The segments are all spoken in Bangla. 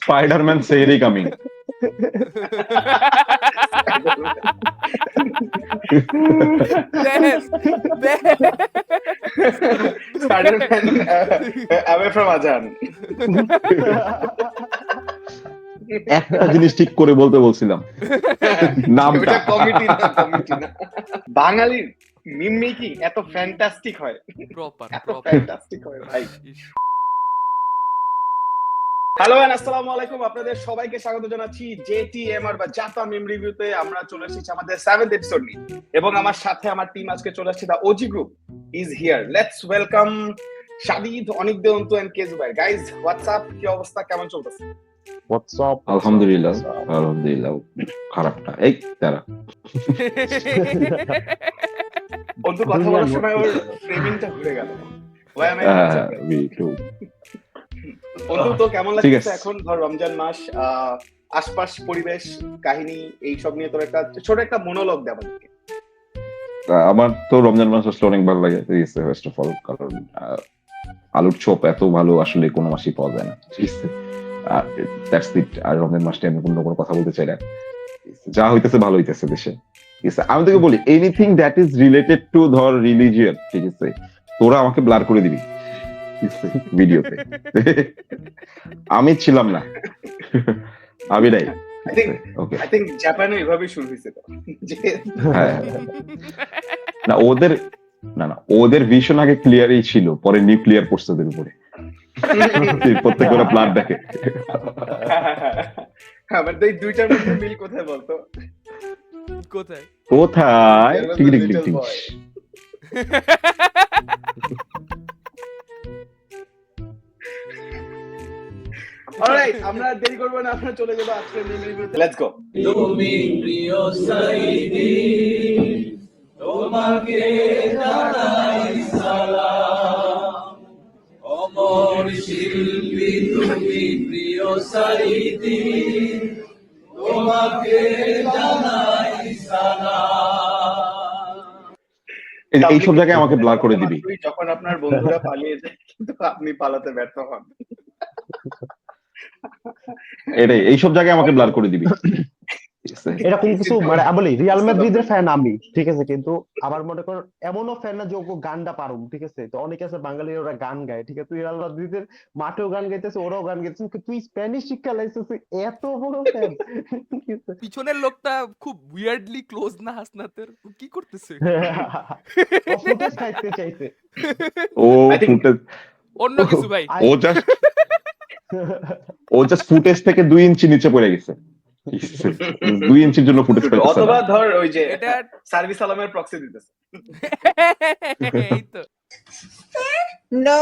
Spider-Man Sehri coming. Spider-Man away from Ajan. একটা জিনিস ঠিক করে বলতে বলছিলাম, নামটা। কমিটি না বাঙালির মিম মেকিং এত ফ্যান্টাস্টিক হয়, প্রপার ফ্যান্টাস্টিক হয় ভাই। হ্যালো এন্ড আসসালামু আলাইকুম, আপনাদের সবাইকে স্বাগত জানাচ্ছি জেটিএমআর বা জাতা মিম রিভিউতে। আমরা চলে এসেছি আমাদের 7th এপিসোড নিয়ে এবং আমার সাথে আমার টিম আজকে চলে আসছে। The OG group is here. Let's welcome Shadid, Anik দেওন্তু এন্ড কেজু ভাই। গাইস হোয়াটসঅ্যাপ, কি অবস্থা, কেমন চলতেছে? হোয়াটসঅ্যাপ, আলহামদুলিল্লাহ খারাপটা এই তারা অন্তু কথা বলার সময় ওর ফ্রেমিংটা ঘুরে গেল। অন্তু তো কেমন লাগছে এখন? ধর রমজান মাস, আশপাশ পরিবেশ কাহিনী এইসব নিয়ে তোর একটা ছোট একটা মনোলগ দেব। আমার তো রমজান মাস আসলে অনেক ভালো লাগে। ফার্স্ট অফ অল কারণ আলুর চপ এত ভালো আসলে কোনো মাসই পাওয়া যায় না। আর রমজান মাসটা আমি কোনো কথা বলতে চাই না, যা হইতেছে ভালো হইতেছে দেশে। আমি তোকে বলি anything that is related to ধর রিলিজিয়ন, ঠিক আছে, তোরা আমাকে ব্লার করে দিবি ভিডিওতে। আমি ছিলাম না, আমি নাই। I think জাপানে এভাবে শুরু হয়েছে তো। না ওদের ভিশন আগে ক্লিয়ারই ছিল, পরে নিউক্লিয়ার পড়ছে ওদের উপরে। প্রত্যেকটা প্ল্যান দেখে। আমার এই দুইটার মধ্যে মিল কোথায় বলতো? কোথায় ঠিক ঠিক ঠিক। অলরাইট, আমরা দেরি করব না, আমরা চলে যাব আজকের মিম রিভিউতে। Let's go. তুমি প্রিয় সাইদি, তোমাকে জানাই সালাম। অমর শিল্পী তুমি প্রিয় সাইদি, তোমাকে জানাই সালাম। এইসব জায়গায় আমাকে ব্লার করে দিবি। যখন আপনার বন্ধুরা পালিয়ে যায় কিন্তু আপনি পালাতে ব্যর্থ হন, এটাই, এইসব জায়গায় আমাকে ব্লার করে দিবি। এরকম কিছু মানে আমি বলি রিয়াল মাদ্রিদের ফ্যান আমি, ঠিক আছে, কিন্তু আবার মনে কর এমনও ফ্যান না যে ও গানটা পারুম, ঠিক আছে। তো অনেকে আছে বাঙালির, ওরা গান গায়, ঠিক আছে, তুই রিয়াল মাদ্রিদের মাঠেও গান গাইতেছে, ওরাও গান গাইতেছে, তুই স্প্যানিশ শিক্ষা লাইছিস, এত বড় ফ্যান। পিছনের লোকটা খুব উইয়ার্ডলি ক্লোজ না হাসনাতের, কি করতেছে? ও ফুটেজ খাইতে চাইছে, ও ফুটেজ অন্য কিছু ভাই। ও জাস্ট ফুটেজ থেকে 2 ইঞ্চি নিচে পড়ে গেছে। 2 ইঞ্চির জন্য ফুটেজ পাইছে, অথবা ধর ওই যে এটা সার্ভিস আলমের প্রক্সি দিতেছে। এই তো no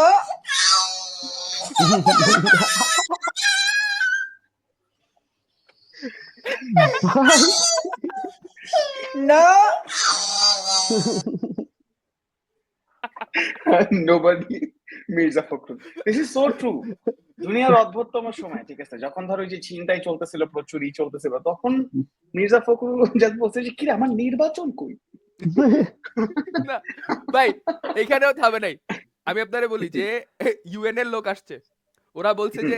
no nobody Mirza Fakhrul. This is so true. দুনিয়ার অদ্ভুততম সময়, ঠিক আছে, যখন ধরো ওই যে ছিনতাই চলতেছিল, প্রচুর চলতেছিল, তখন মির্জা ফখরুল যা বলছে যে কি রে আমার নির্বাচন কই। না ভাই, এখানেও থামে নাই। আমি আপনারে বলি যে ইউএন এর লোক আসছে, ওরা বলছে যে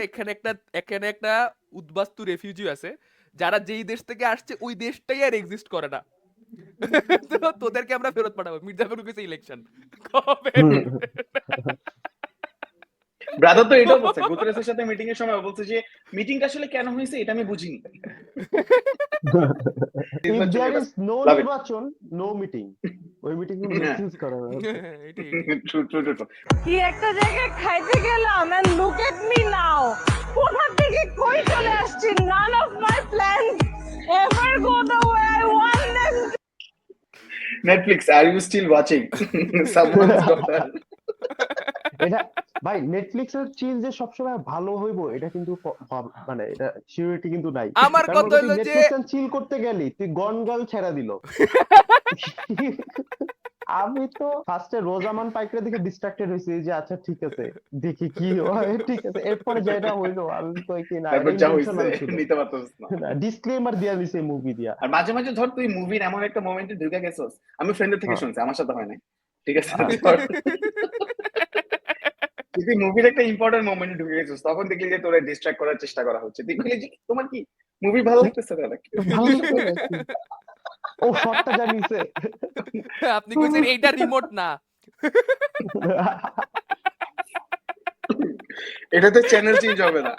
এখানে একটা উদ্বাস্তু রেফিউজি আছে, যারা যেই দেশ থেকে আসছে ওই দেশটাই আর এক্সিস্ট করে না। তো তোদেরকে আমরা ফেরত পাঠাবো। মির্জা ফখরুল কইছে ইলেকশন কবে? ব্রাদার তো এটাও বলছে, গুতরেসের সাথে মিটিং এর সময় বলছে যে মিটিংটা আসলে কেন হয়েছে এটা আমি বুঝিনি। If there is no নির্বাচন, no meeting, ওই মিটিং কোনো এক্সিস্ট করে না। কি একটা জায়গায় খাইতে গেলাম and look at me now, কোথা থেকে কই চলে আসছি। None of my plans ever go the way I want them to. Netflix, are you still watching? Someone's daughter. এটা ভাই নেটফ্লিক্সের চিল যে সবসময় ভালো হইব এটা কিন্তু মানে এটা সিউরিটি কিন্তু নাই। আমার কথা হলো যে চিল করতে গেলি তুই গনগাল ছেড়া দিল। আমি তো ফার্স্টে রোজামান পাইকরে দেখে ডিস্ট্রাক্টেড হইছি যে আচ্ছা ঠিক আছে দেখি কি হয়, ঠিক আছে, এরপরে যেটা হইলো আমি তো কি না নিতে পারতাম না, ডিসক্লেমার দিয়া দিছে মুভি দিয়া। আর মাঝে মাঝে ধর তুই মুভির এমন একটা মোমেন্টে ঢুকে গেছস, আমি ফ্রেন্ডের থেকে শুনছি, আমার সাথে হয় না, ঠিক আছে, তুই মুভির একটা ইম্পর্টেন্ট মোমেন্ট ঢুকে গেছিস, তখন দেখলি যে তোরা ডিস্ট্রাক্ট করার চেষ্টা করা হচ্ছে, তুই বললি যে তোমার কি মুভি ভালো লাগতেছে না নাকি? ভালো লাগছে। ও শটটা জানিছে। আপনি কইছেন এইটা রিমোট না। এটাতে চ্যানেল চেঞ্জ হবে না,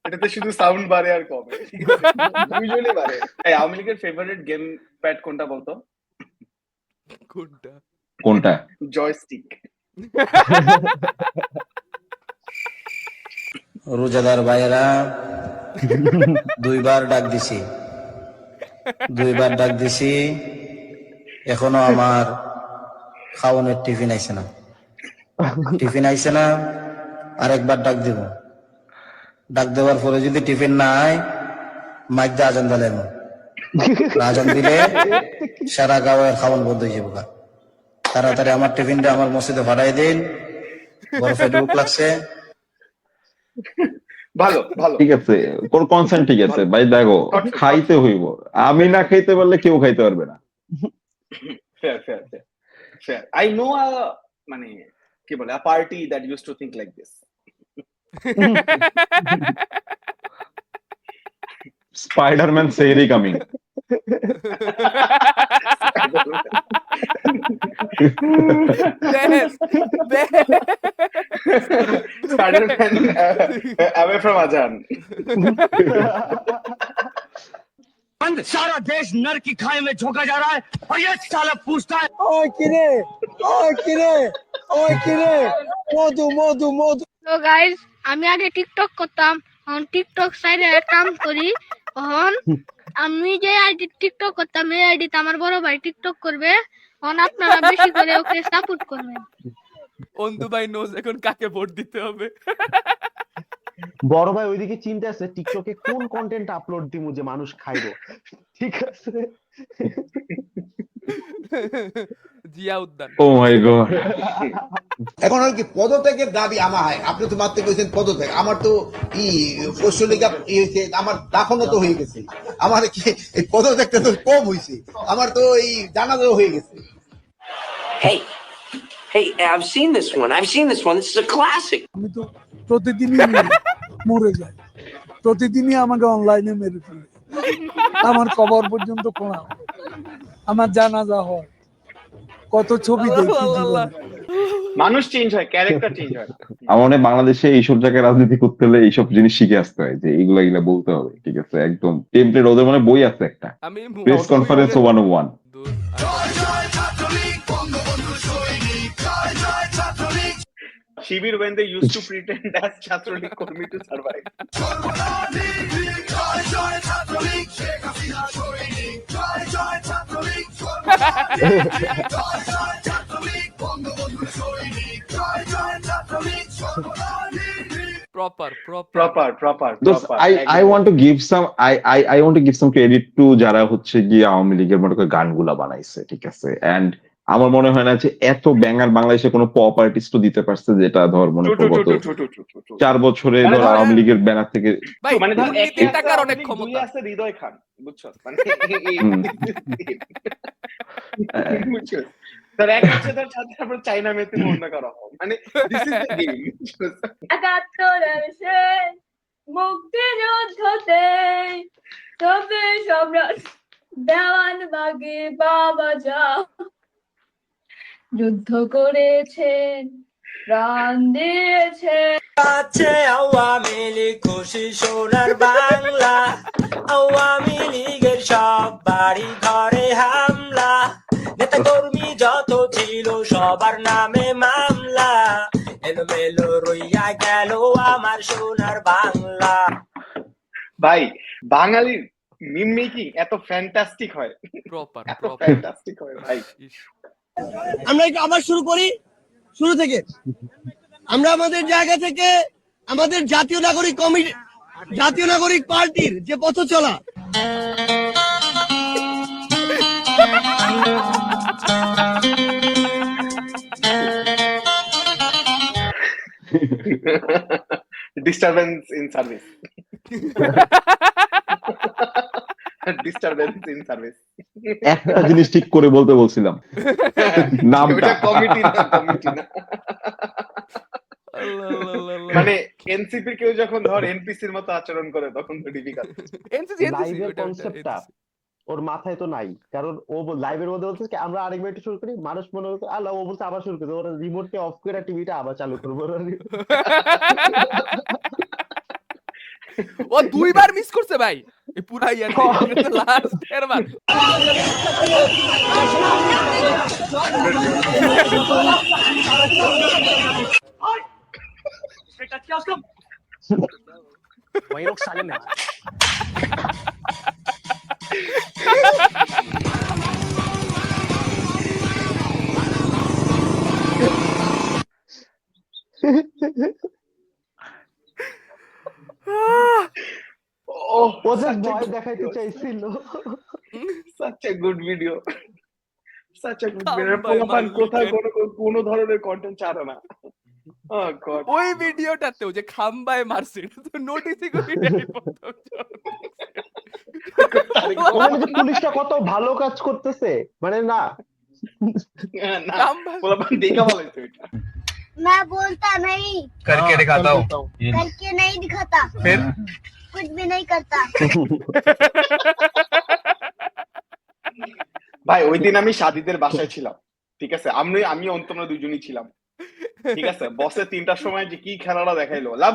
এটাতে শুধু সাউন্ড বাড়ে আর কমে, ইউজুয়ালি বাড়ে। এই আওয়ামী লীগের ফেভারিট গেম প্যাড কোনটা বলতো? কোনটা? কোনটা? জয়স্টিক। রোজাদার ভাইয়েরা, দুইবার ডাক দিছি, এখনো আমার খাওয়ানোর টিফিন আইছে না, আরেকবার ডাক দেওয়ার পরে যদি টিফিন না আয়, মাইক দিয়ে আজান দিলেন, আজান দিলে সারা গাঁয়ের খাওয়ান বন্ধ হয়ে যাবো। তাড়াতাড়ি আমার টিফিনটা আমার মসজিদে ভাড়াই দিন, বড় ফেসবুক লাগছে। ভালো ভালো, ঠিক আছে, কোন কনসেন্ট ঠিক আছে ভাই, দেখো খাইতে হইব, আমি না খাইতে পারলে কেউ খাইতে পারবে না। Fair fair fair fair. I know মানে কি বলে, a party that used to think like this. Spiderman sehri coming. Spider-Man away from Azan. सारा देश नर की खाई में झोंका जा रहा है और ये साला पूछता है ओए किरे मधु। তো গাইস, আমি আগে টিকটক করতাম, এখন টিকটক সাইডে কাম করি। এখন আমি যে আইডি টিকটক করতাম, এই আইডিতে আমার বড় ভাই টিকটক করবে। এখন আপনারা বেশি করে ওকে সাপোর্ট করবেন। অন্তু ভাই নোজ এখন কাকে ভোট দিতে হবে। বড় ভাই ওইদিকে চিন্তা আছে টিকটকে কোন কন্টেন্ট আপলোড দিমু যে মানুষ খাইবো। ঠিক আছে, জিয়া উদ্যান। ও মাই গড। এখন আর কি পদত্যাগের দাবি আমার হয়, আপনি তো মাত্র কইছেন পদত্যাগ, আমার তো পশ্চিমলিগা আমার দাফনও তো হয়ে গেছে, আমার কি এই পদত্যাগটা তো কম হয়েছে, আমার তো এই জানাজাও হয়ে গেছে। Hey, I've seen this one. This is a classic. আমি তো প্রতিদিনই মরে যাই, প্রতিদিনই আমাকে অনলাইনে মেরে ফেলে, আমার কবর পর্যন্ত পড়া, আমার জানাজা হয়, কত ছবি দেখি জীবনে। মানুষ চেঞ্জ হয়, ক্যারেক্টার চেঞ্জ হয়। আমার মনে হয় বাংলাদেশে এইসব জায়গায় রাজনীতি করতে হলে এইসব জিনিস শিখে আসতে হয়, যে এইগুলা বলতে হবে। ঠিক আছে, একদম টেমপ্লেট, ওদের মানে বই আছে একটা, আমি press conference 101। Shibir when they used to pretend as Chhatralik Kurmi to survive. Proper. I want to give some credit to যারা হচ্ছে গিয়ে আওয়ামী লীগের মনে করে গানগুলা বানাইছে। ঠিক আছে, এন্ড আমার মনে হয় না যে এত ব্যাঙার বাংলাদেশে কোনো পপ আর্টিস্টও দিতে পারছে, যেটা ধর মনে করো গত 4 বছরে ধর আওয়ামী লীগের ব্যানার থেকে। ভাই মানে ধর দুর্নীতির টাকার অনেক ক্ষমতা আছে হৃদয় খান, বুঝছো? মানে বুঝছো, তার এক হচ্ছে তার সাথে আমরা চাইনা মেতে মনে করা হয়, মানে দিস ইজ দ্য গেম। ৭১ শেষ মুক্তিযুদ্ধতে তবে সম্রাট দেওয়ান বাগে বাবা যা যুদ্ধ করেছেন, প্রাণ দিয়েছেন। আছে আওয়ামী লীগ খুশি সোনার বাংলা, আওয়ামী লীগের সব বাড়ি ঘরে হামলা, নেতা কর্মী যত ছিল সবার নামে মামলা, এলোমেলো রইয়া গেল আমার সোনার বাংলা। ভাই বাঙালির মিম মেকিং এত ফ্যান্টাস্টিক হয়, প্রপার ফ্যান্টাস্টিক হয় ভাই। আমরা আবার শুরু করি শুরু থেকে। আমরা আমাদের জায়গা থেকে আমাদের জাতীয় নাগরিক পার্টির যে পথ চলা, ডিস্টারবেন্স ইন সার্ভিস, একটা জিনিস ঠিক করে বলতে বলছিলাম, নামটা কমিটি না আল্লাহ, আল্লাহ, আল্লাহ, আল্লাহ। মানে এনসিপি কেউ যখন ধর এনপিসির মতো আচরণ করে তখন তো ডিফিকাল্ট। এনসিসি লাইভের ওটা কনসেপ্টটা NCC ওর মাথায় তো নাই, কারণ ও লাইভের মধ্যে বলছে কি আমরা আরেকবার একটু শুরু করি, মানুষ মনে করছে আল্লাহ, ও বলছে আবার শুরু করতে, ওরা রিমোটকে অফ করে টিভিটা আবার চালু করবো। ও 2 বার মিস করছে ভাই এই পুরা ইয়াতে লাস্ট এরবার। वही लोग साले में ওহ ও জাস্ট ভয় দেখাইতে চাইছিল। such a good video, such a good video. খাম্বায় পোলাপান মারলি কোথাও কেন? কোনো ধরনের কন্টেন্ট ছাড়ে না। Oh God. ওই ভিডিওটাতেও যে খাম্বায় মারছে এটা তো নোটিসই করি নাই প্রথম ওখানে যে পুলিশটা কত ভালো কাজ করতেছে, মানে না না খাম্বায় পোলাপান দেখা বলাইছে এটা। मैं बोलता नहीं करके दिखाता हूँ करके नहीं दिखाता फिर कुछ भी नहीं करता। ভাই ওই দিন আমি সাদিদের বাসায় ছিলাম, ঠিক আছে, আমি অন্তরা দুজনই ছিলাম, ঠিক আছে। বসে 3টার সময় যে কি খেলাটা দেখাইলো, লাভ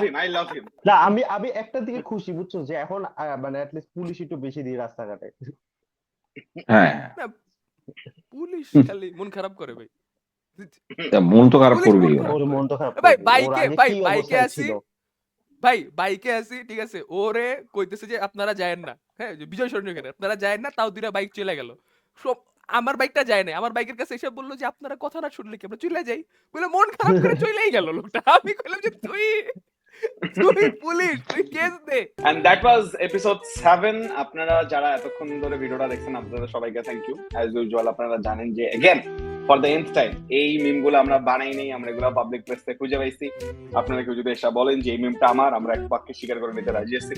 হিম, আই লাভ হিম। না, আমি একটা দিকে খুশি, বুঝছো, যে এখন মানে অ্যাটলিস্ট পুলিশ একটু বেশি দিয়ে রাস্তাঘাটে। হ্যাঁ, পুলিশ খালি মন খারাপ করে ভাই। মন তো খারাপ পুলিশ করবেই মন ওরা। ওর মন তো খারাপ ভাই করবে। ওর আগে ভাই কি বাইকে অবস্থায় আসি ছিল। ভাই বাইকে আসি, ঠিক আছে, ওরে কইতেছে যে আপনারা যায়েন না, হ্যাঁ, যে বিজয় সরণি এখানে আপনারা যায়েন না, তাও দুইটা বাইক চলে গেল। সব আমার বাইকটা যায় না, আমার বাইকের কাছে এসে বললো যে আপনারা কথা না শুনলে কি আমরা চলে যাই, বলে মন খারাপ করে চলেই গেল লোকটা। আমি কইলাম যে তুই পুলিশ, তুই কেস দে। And that was episode 7. আপনারা যারা এতক্ষণ ধরে ভিডিওটা দেখছেন আপনাদের সবাইকে থ্যাংক ইউ। অ্যাজ ইউজুয়াল আপনারা জানেন যে again for the nth time এই মিমগুলো আমরা বানাই নেই, আমরা এগুলো পাবলিক প্লেস থেকে খুঁজে পাইছি। আপনারা কেউ যদি এসে বলেন যে এই মিমটা আমার, আমরা এক বাক্যে স্বীকার করে নিতে রাজি আছি।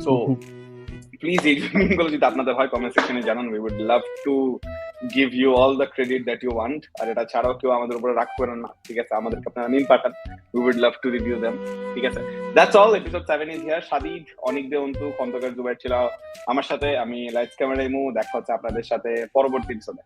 সো প্লিজ এই মিমগুলো যদি আপনাদের হয় কমেন্ট সেকশনে জানান, we would love to give you all the credit that you want. আর এটা ছাড়াও কেউ আমাদের উপরে রাগ করেন না, ঠিক আছে, আমাদেরকে আপনারা মিম পাঠান, we would love to review them, ঠিক আছে। That's all, episode 7 is here. Sadid, অনিক দে, অন্তু, খন্দকার, জুবাইর ছিল আমার সাথে, আমি লাইটস ক্যামেরা ইমু। দেখা হচ্ছে আপনাদের সাথে পরবর্তী এপিসোডে।